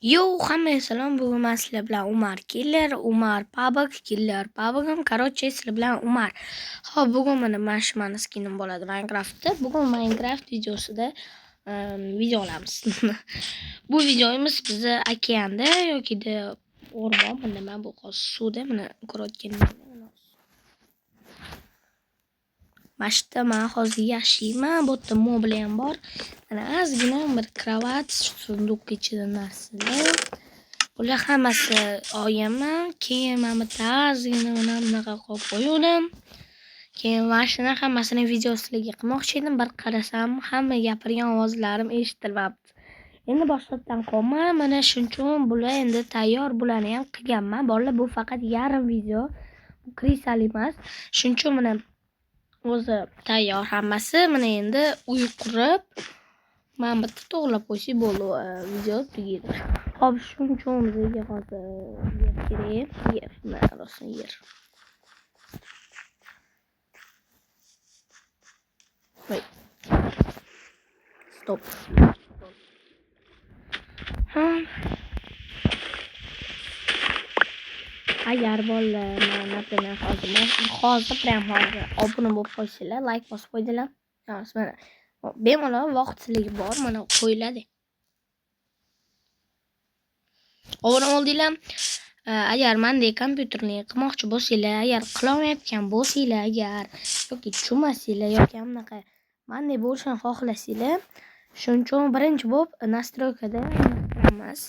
Yo, hammaga salom. Bugun men sizlar bilan Umar Killer, Umar Pabok, Killer Pabogim. Короче, sizlar bilan Umar. Xo'p, bugun mana shu mani skinim bo'ladi Minecraftda. Bugun Minecraft videosida video olamiz. Bu videomiz bizni okeanda yoki de o'rmon, nima bu hozir suvda, mana ko'rayotganingizdek. Mashta men hozir yashayman. Bu yerda mobli ham bor. Mana ozgina bir kravat, sunduq ichida narsalar. Bular hammasi olganman. Keyin mana bu ozgina mana bunaqa qilib qo'ydim. Keyin mana shuni hammasini videosiga qilmoqchi edim. Bir qarasam, hamma gapirgan ovozlarim eshitilyapti. Endi boshqatdan qolman. Mana shuning uchun bular endi tayyor, bularni ham qilganman. Bolalar, bu faqat yarim video. Bu krisal emas. Shuning uchun mana o'zi tayyor hammasi. Mana endi uy qurib, men bitta to'g'rilab qo'ysak bo'ldi, video tugaydi. Hop, shuning uchun bizga hozir yer kerak. Yer, mana rosa yer. Wait. Stop. Agar bolalar mana hozir prям hozir obuna bo'lib qo'ysanglar, like bosib qo'ydilar. Mana bemalol vaqtchiligi bor, mana qo'yiladi. Obuna bo'ldinglar. Agar mendek kompyuterni qilmoqchi bo'lsanglar, agar qilolmayotgan bo'lsanglar, agar yoki tushunmasanglar yoki bunaqa mendek bo'lishni xohlasanglar, shuning uchun birinchi bo'lib nastroykada qilamiz.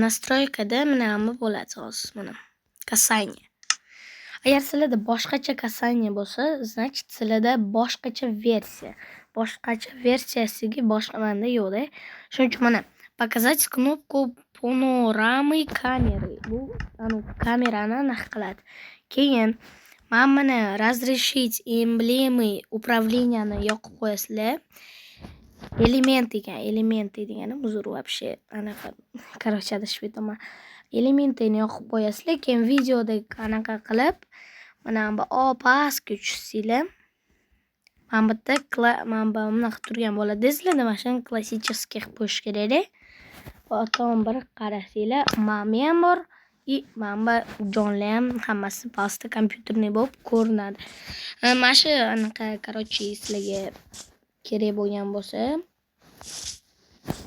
Nastroykada mana nima bo'ladi hozir, mana kasание. Agar sizlarda boshqacha kasание bo'lsa, значит sizlarda boshqacha versiya. Boshqacha versiyasiga boshqa menda yo'qda. Shuning uchun mana показать кнопку панорамы камеры. Bu kamerani aniq qiladi. Keyin mana разрешить эмблемы управленияni yoqib qo'yasizlar. Элементы degani uzr вообще anaqa. Короче, adashib ketaman. Elementini yoqib qo'yasizlar, keyin videoda anaqa qilib, mana bu pastga tushsanglar, mana bu bunaqa turgan bo'ladi. Sizlarda mana shuni klassический qilib qo'yish kerak-da. Otam bir qarasanglar, ma'mi ham bor, mana bu jonli ham hammasi pastda kompyuterni bo'lib ko'rinadi. Mana shu anaqa, короче, sizlarga kerak bo'lgan bo'lsa,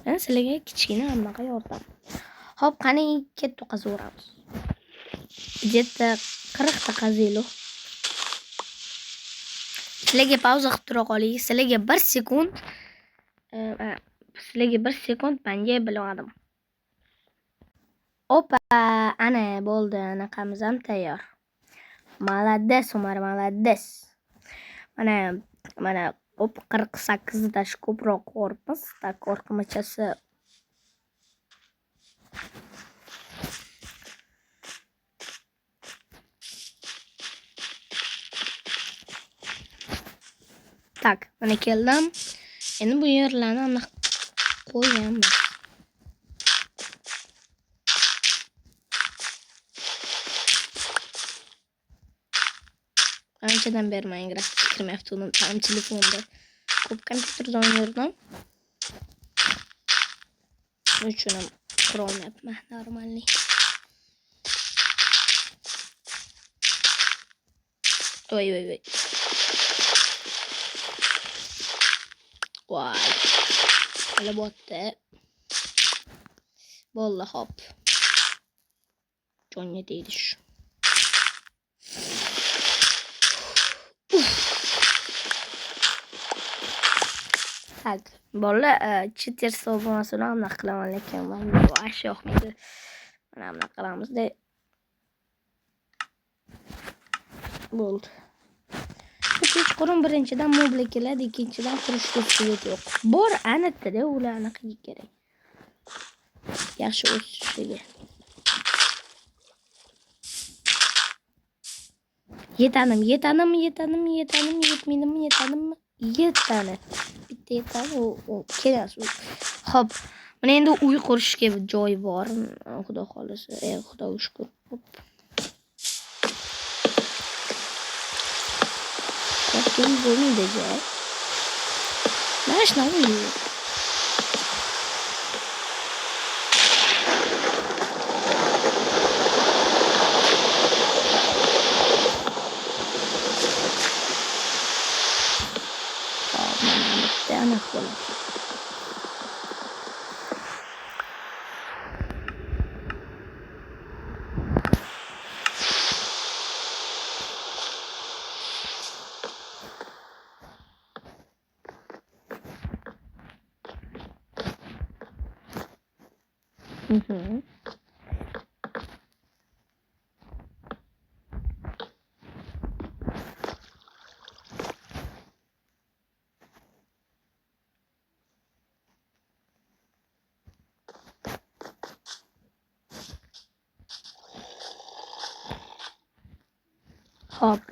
men sizlarga kichkina anaqa yordam. Hop, qani ketdi qazaveramiz. Где-то 40 ta qazaylik. Sizlarga pauza qilib tura qoling. Sizlarga 1 sekund menga bilmadim. Opa, ana bo'ldi, anaqamiz ham tayyor. Молодец, Umar, молодец. Mana 48 dash ko'proq qo'rqmiz. Tak, qo'rqmachasi. Tak, mana keldim. Endi bu yerlarni aniq qo'yamiz. Anchadan beri Minecraft kirmayapti, uni ham telefonda. Ko'p kompyuterda o'ynayman. Shuning uchun ham qura olmayapman normalniy. Voy. Voy. Hali botdi. Bo'ldi, hop. Jonga deydi shu. Tak, bolalar, cheater hisoblamasini ham qilaman, lekin menga bu ash yoqmaydi. Mana buni qilamiz-da. Bo'ldi. Kechqurun birinchidan mobli keladi, ikkinchidan qurishga surat yo'q. Bor, anitda ular anaqa kerak. Yaxshi o'sishiga. Yetanim, yetmaydimi? Yetadi. Bitta yetadi, u kerak. Xo'p, mana endi uy qurishga joy bor, xudo xolisa. Xudoga shukr. Kim bo'lmaydi joy. Mana shunaqa uy. Hop,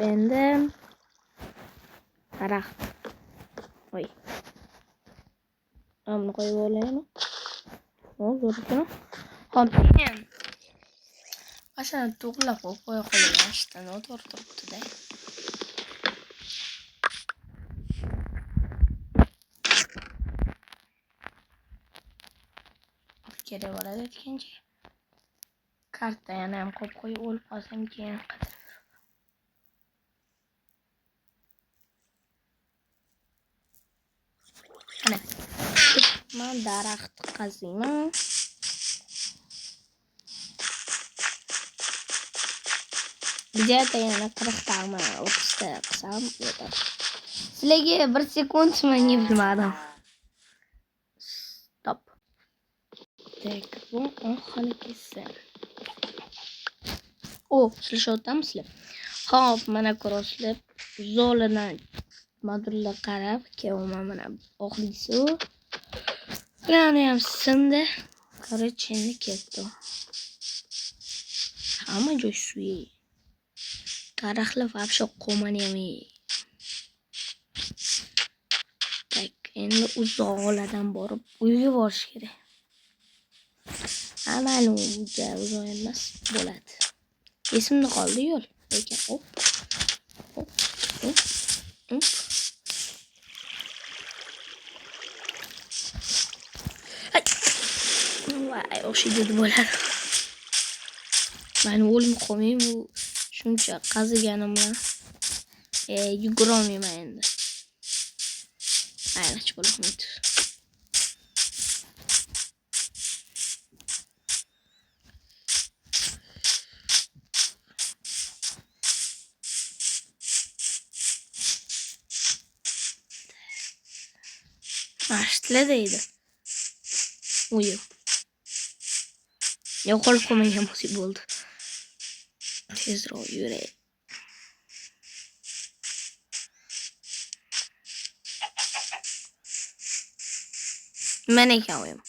endi daraxt. Voy. Amni qo'yib olaymi? Zo'rgina. Hop, men ashani to'g'rilab qo'ya qolaman. Ishdan o'tib turibdi-da. Kerak bo'ladi aytgancha. Karta yana ham qo'yib qo'yib olib qolsam keyin qadar. Ana. Men daraxt qaziyman. Где-то yana 40 tag'mi 30 ta qilsam yetadi. Sizlarga 1 sekund men bilmadim. Stop. Так, bu hali kelsin. Slishyaptimi? Hop, mana ko'rasizlar. Zoladan modulga qarab kelyapman mana oxirgisi. Bularni ham sindi. Короче, endi ketdi. Hamma joy suv. Daraxtlar вообще qo'manyapti. Tak, endi uzoqlardan borib uyga borish kerak. Ma'lum, uzoq emas bo'ladi. Esimda qoldi yo'l. Lekin hop. Voy, o'xshaydi bo'ladi. Men o'lim qolmayman, shuncha qaziganim bilan yugurolmayman endi. Aylash bo'lmaydi. Mashitlar deydi. Uyu. Yo'qolib qolmagan musibat bo'ldi. Tezroq yuray. Mana ekan oyim.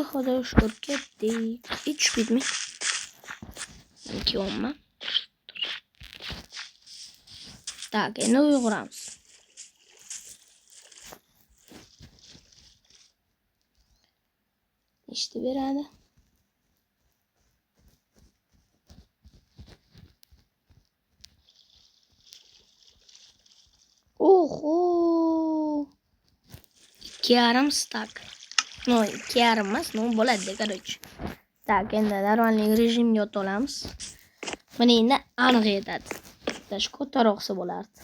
Xudoga shukr ketdik. Hech bitmay. Ikkiyo'ma. Tak, endi uyg'uramiz. İşte beradi. Oho. 2,5 stak. No, 2,5 emas, no bo'ladi, короче. Tak, endi normalniy rejimga o'tib olamiz. Mana endi aniq yetadi. Dash kattaroq bo'lsa bo'lardi.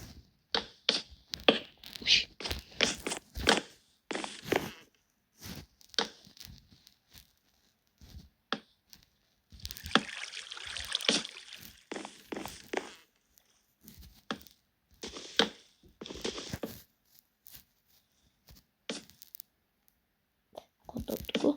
Qo'totku.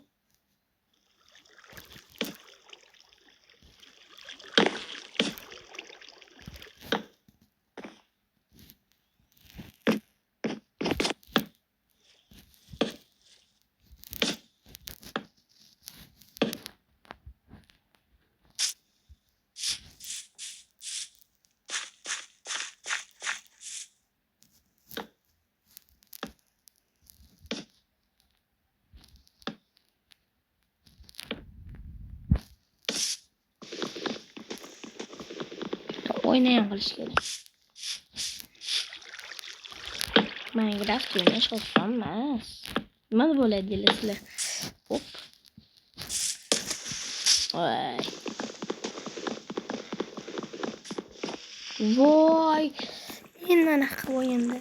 Oynayan qilish kerak. Minecraft o'ynash oson emas. Nima bo'ladi deylasizlar? Hop. Voy. Voy. Endi anaqa o'yindi.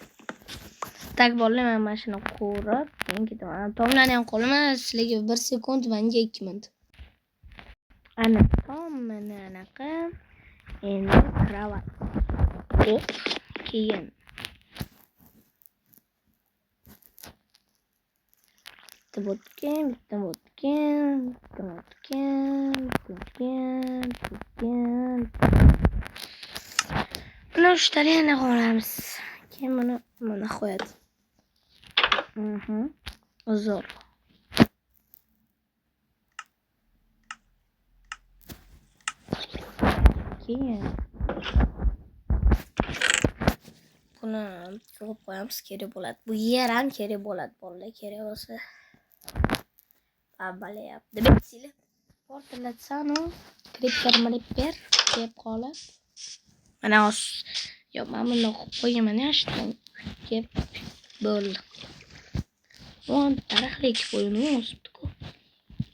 Tak bolalar, men mana shuni ko'rib, men ketaman. Tomlarni ham qolaman, sizlarga 1 sekund, menga 2 minut. Ana tom mana anaqa. Endi kravat. Hop, keyin. Bitta botgan. Buni 3 tane yana qo'yamiz. Keyin buni qo'yadi. Zo'r. Keyin buni ko'rib qo'yamiz, kerak bo'ladi. Bu yer ham kerak bo'ladi, bolalar kerak bo'lsa. Balayapti. Betsili. Portlatsanu, kriptor deb qolib. Mana yo'q, men buni qo'yaman, ashtan. Kep bo'ldi. O'n tarixlik qo'yini o'sibdi-ku.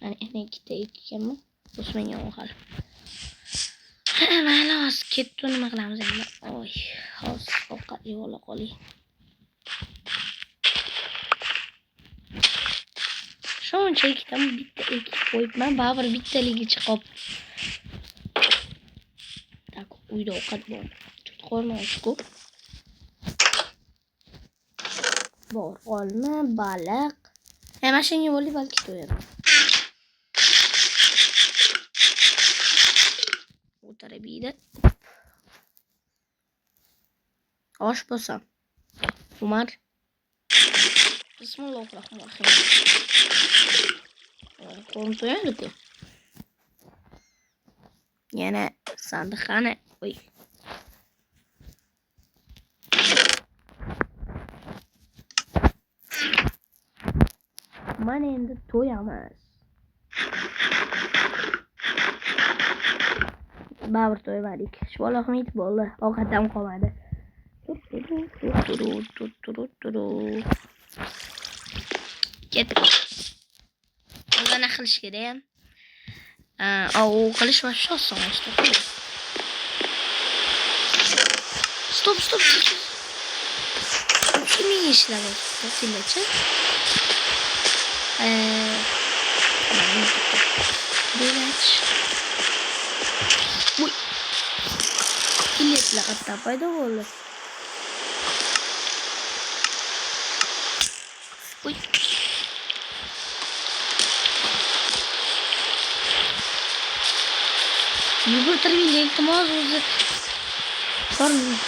Mana ikkita ekkanman. O'smagan hali. Mayli, hozir ketdi, nima qilamiz endi? Oy, hozir ovqat yeb ola qoling. Shuncha ikkitami bitta ekib qo'yibman, baribir bittaligicha qolib. Tak, uyda ovqat bor. Tut qo'ymoqchi-ku. Bor, olma, baliq. Mashinaga bo'lib balki to'yadi. O'tiribdi. Osh bo'lsam. Umar. Bismillahirrohmanirrohim. Qo'lim to'yadi-ku. Yana sandiqani. Oy. Mana endi to'yamiz. Baribir to'ymadik. Shvolohmid bo'ldi. Ovqatam qolmadi. Ketdik. O'zana nima qilish kerak? Qilish va oson işte. Stop. Kimi ishladi? To'xtachi. Bilach. Uy. Illetlar qatta paydo bo'ldi. Uy. Yugurtirib iltimos o'zi. Ko'rmay.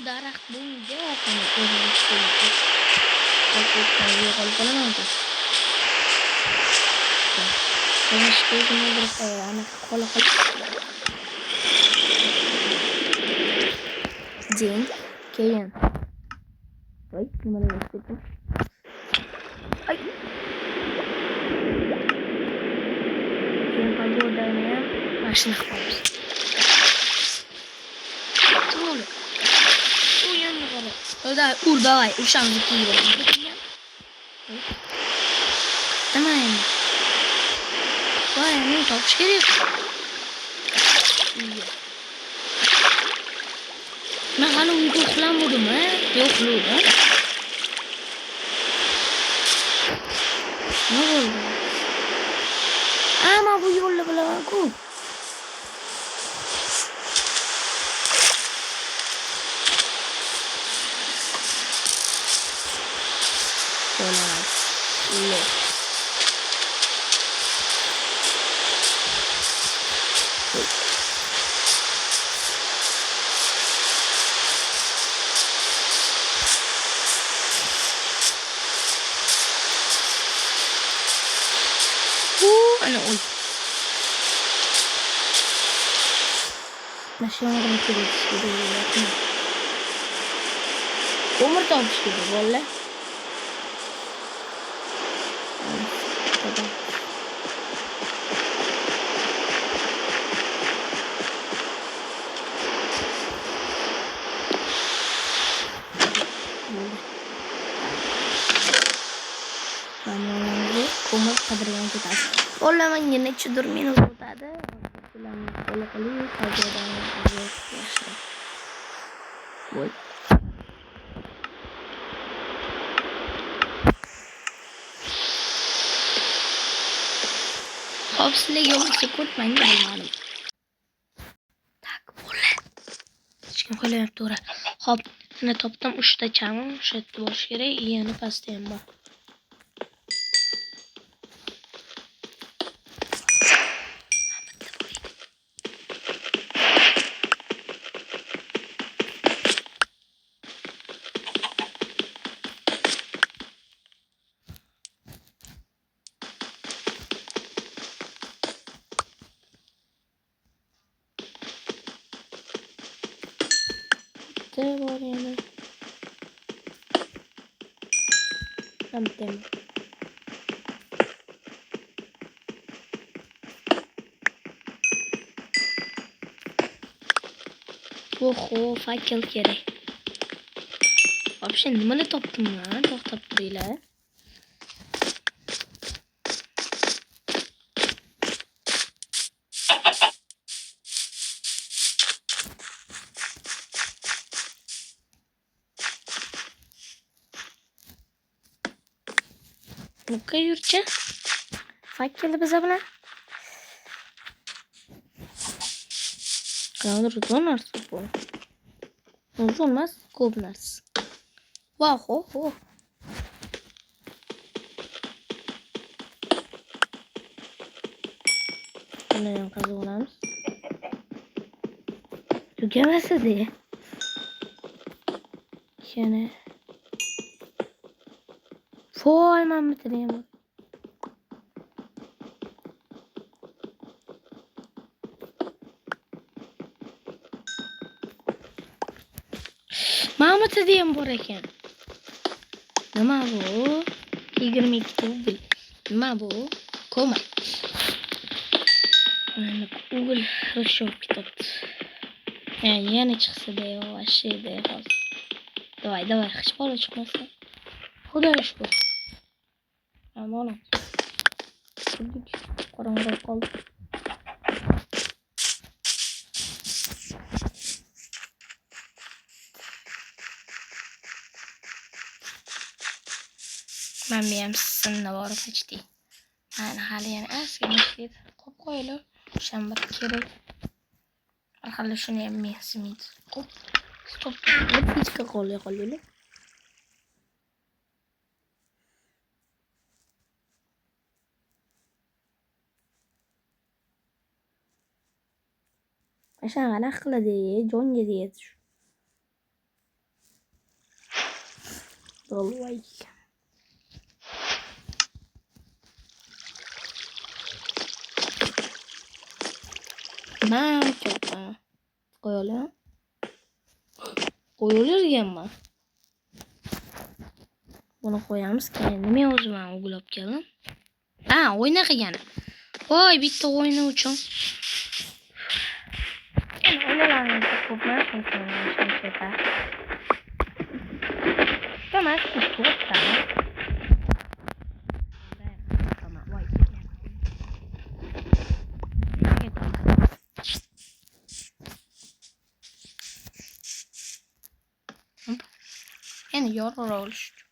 Daraxt bunga oqimi o'zini keyin. Voy, nimalar bo'ldi? Ay. Keyin pog'odani ham mashina qilamiz. Давай, ушам закидываем. Давай. Давай, ну топ шериф. Ben hani uyku uxlamadim, ha? Yo'qlik, ha? Ne oldu? Ama bu yo'lni bilaman-ku. Ana oy. Mashinani kirib Umr topishdi bolla. Umr qadrigan ketadi. Bollaman yana 4 minut o'tadi. Bularni qo'la qilib, foydadan yaxshi. Voy. Hop, sizlarga bir sekund menga bilmadim. Tak, bo'ldi. Hech kim qo'ymayapti to'g'ri. Hop, mana topdim 3 ta chami, o'sha yerda bo'lishi kerak. Yana pastda ham bor. Bor yana. Tamam. Oho, fakel kerak. Вообще nimani topdim men? To'xtab turinglar. Nu-qa yurchi. Fakelni biza bilan. Qanday uzun narsa bu? Uzun emas, ko'p narsa. Vau, ho. Buni ham qazib olamiz. Tugamasa-da. Yana. Voy, men bitirayman. Mamutida ham bor ekan. Nima bu? 22 rubl. Nima bu? Ko'mak. Mana Google Show kitobdi. Yana chiqsa-da, vashida hozir. Давай, hech bola chiqmasa. Xudoga shukr. Amonim. Qorong'u qoldi. Men ham sizni borib ichdik. Mana hali yana asli qo'yib qo'yinglar. Shanba kerak. Hali shuni ham mensimaydi. Hop. Stop. Bitta qolinglar. Aşağı qana qiladi, jonga deydi. Dolvay. Ben çok koyalım. Koyulurgenmi? Bunu koyamiz. Nima o'zim o'ylab keldim. Ha, o'yna qilgan. Voy, bitta o'yini uchun. O'ynalarni ko'pmas shuncha. Tamam, to'xta. Yani yorur oluştu.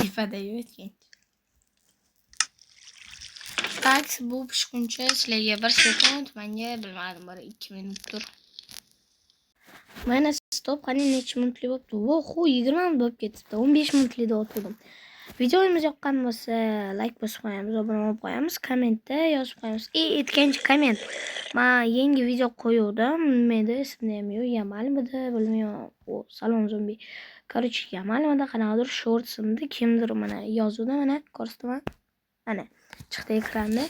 İfade etken. Tak bu pishguncha sizlarga 1 sekund, menga bilmadim, bir 2 minutdir. Mana stop qani necha minutli bo'libdi? Vo'ho, 20 minut bo'lib ketibdi. 15 minutlikda o'tdim. Videomiz yoqqan bo'lsa, like bosib qo'yamiz, obuna bo'lib qo'yamiz, kommentda yozib qo'yamiz. Aytgancha komment. Men yangi video qo'yuvdim. Menda esimda ham yo'q, Yamalmidi, bilmayman. O salom zombi. Короче, Yamalmidi, qanaqadir shortsimda kimdir mana yozuvdi, mana ko'rsatdim. Ana chiqdi ekranda.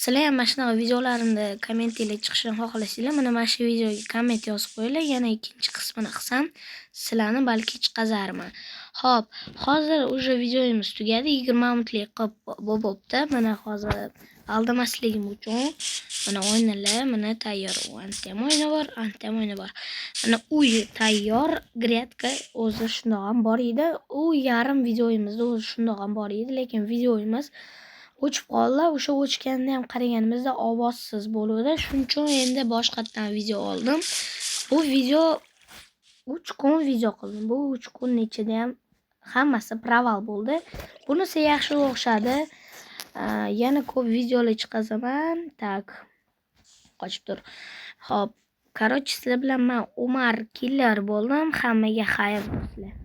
Sizlar ham mana shunaqa videolarimda kommentinglar chiqishini xohlasanglar, mana shu videoga komment yozib qo'yinglar. Yana ikkinchi qismini qilsam, sizlarni balki chiqazarman. Xo'p, hozir уже videomiz tugadi. 20 minutlik bo'libdi. Mana hozir aldamasligim uchun mana o'yinlar, mana tayyor. Anta ham o'yini bor, anta ham o'yini bor. Mana uy tayyor, gredka o'zi shundoq ham bor edi. U yarim videomizda o'zi shundoq ham bor edi, lekin videomiz o'chib qoldi. O'sha o'chganda ham qaraganimizda ovozsiz bo'ldi. Shuning uchun endi boshqatdan video oldim. Bu video 3 kun video qildim. Bu 3 kun ichida ham hammasi proval bo'ldi. Bunisi yaxshi o'xshadi. Yana ko'p videolar chiqazaman. Tak. Qochib tur. Xo'p. Короче, sizlar bilan men Umar Killer bo'ldim. Hammaga xayr do'stlar.